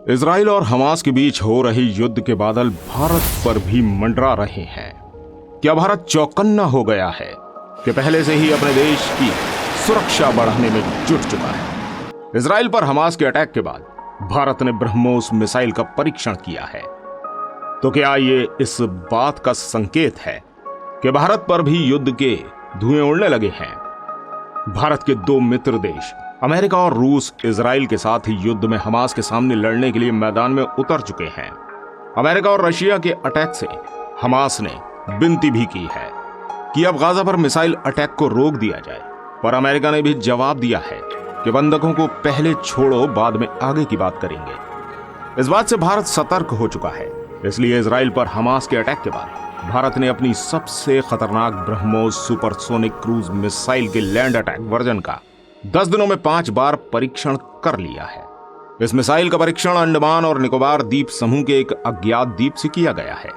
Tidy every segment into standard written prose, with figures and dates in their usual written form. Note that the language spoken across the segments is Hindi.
इजराइल और हमास के बीच हो रही युद्ध के बादल भारत पर भी मंडरा रहे हैं। क्या भारत चौकन्ना हो गया है कि पहले से ही अपने देश की सुरक्षा बढ़ाने में जुट चुका है? इजराइल पर हमास के अटैक के बाद भारत ने ब्रह्मोस मिसाइल का परीक्षण किया है। तो क्या ये इस बात का संकेत है कि भारत पर भी युद्ध के धुएं उड़ने लगे हैं? भारत के दो मित्र देश अमेरिका और रूस इजराइल के साथ ही युद्ध में हमास के सामने लड़ने के लिए मैदान में उतर चुके हैं। अमेरिका और रशिया के अटैक से हमास ने विनती भी की है कि अब गाजा पर मिसाइल अटैक को रोक दिया जाए, पर अमेरिका ने भी जवाब दिया है कि बंधकों को पहले छोड़ो, बाद में आगे की बात करेंगे। इस बात से भारत सतर्क हो चुका है। इसलिए इजराइल पर हमास के अटैक के बाद भारत ने अपनी सबसे खतरनाक ब्रह्मोस सुपरसोनिक क्रूज मिसाइल के लैंड अटैक वर्जन का 10 दिनों में 5 बार परीक्षण कर लिया है। इस मिसाइल का परीक्षण अंडमान और निकोबार द्वीप समूह के एक अज्ञात द्वीप से किया गया है,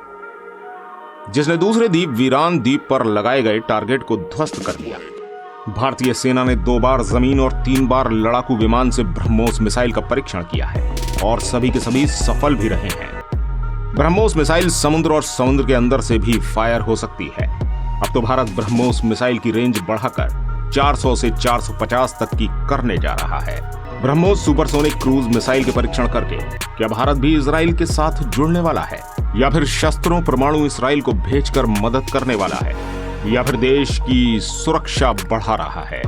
जिसने दूसरे द्वीप वीरान द्वीप पर लगाए गए टारगेट को ध्वस्त कर दिया। भारतीय सेना ने 2 बार जमीन और 3 बार लड़ाकू विमान से ब्रह्मोस मिसाइल का परीक्षण किया है और सभी के सभी सफल भी रहे हैं। ब्रह्मोस मिसाइल समुद्र और समुद्र के अंदर से भी फायर हो सकती है। अब तो भारत ब्रह्मोस मिसाइल की रेंज बढ़ाकर 400 से 450 तक की करने जा रहा है। ब्रह्मोस सुपरसोनिक क्रूज मिसाइल के परीक्षण करके क्या भारत भी इजराइल के साथ जुड़ने वाला है, या फिर शस्त्रों परमाणु इजराइल को भेजकर मदद करने वाला है, या फिर देश की सुरक्षा बढ़ा रहा है?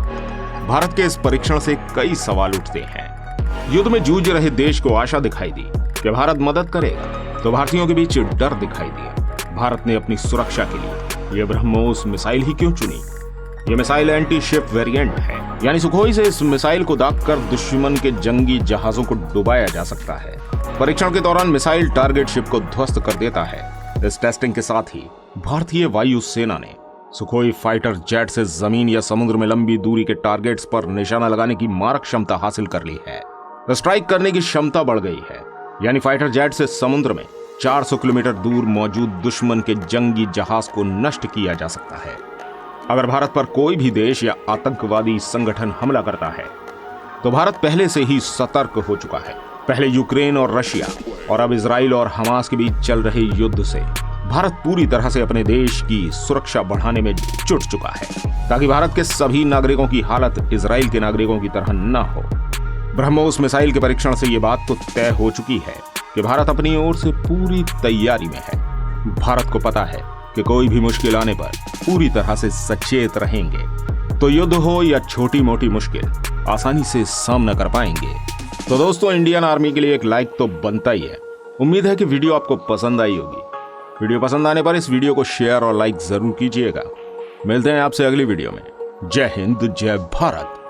भारत के इस परीक्षण से कई सवाल उठते हैं। युद्ध में जूझ रहे देश को आशा दिखाई दी कि भारत मदद करेगा, तो भारतीयों के बीच डर दिखाई दिया। भारत ने अपनी सुरक्षा के लिए यह ब्रह्मोस मिसाइल ही क्यों चुनी? यह मिसाइल एंटी शिप वेरिएंट है, यानी सुखोई से इस मिसाइल को दागकर दुश्मन के जंगी जहाजों को डुबाया जा सकता है। परीक्षण के दौरान मिसाइल टारगेट शिप को ध्वस्त कर देता है। इस टेस्टिंग के साथ ही भारतीय वायु सेना ने सुखोई फाइटर जेट से जमीन या समुद्र में लंबी दूरी के टारगेट्स पर निशाना लगाने की मारक क्षमता हासिल कर ली है। स्ट्राइक करने की क्षमता बढ़ गई है, यानी फाइटर जेट से समुद्र में 400 किलोमीटर दूर मौजूद दुश्मन के जंगी जहाज को नष्ट किया जा सकता है। अगर भारत पर कोई भी देश या आतंकवादी संगठन हमला करता है तो भारत पहले से ही सतर्क हो चुका है। पहले यूक्रेन और रशिया और अब इजराइल और हमास के बीच चल रहे युद्ध से भारत पूरी तरह से अपने देश की सुरक्षा बढ़ाने में जुट चुका है, ताकि भारत के सभी नागरिकों की हालत इजराइल के नागरिकों की तरह न हो। ब्रह्मोस मिसाइल के परीक्षण से ये बात तो तय हो चुकी है कि भारत अपनी ओर से पूरी तैयारी में है। भारत को पता है कि कोई भी मुश्किल आने पर पूरी तरह से सचेत रहेंगे, तो युद्ध हो या छोटी मोटी मुश्किल, आसानी से सामना कर पाएंगे। तो दोस्तों, इंडियन आर्मी के लिए एक लाइक तो बनता ही है। उम्मीद है कि वीडियो आपको पसंद आई होगी। वीडियो पसंद आने पर इस वीडियो को शेयर और लाइक जरूर कीजिएगा। मिलते हैं आपसे अगली वीडियो में। जय हिंद, जय भारत।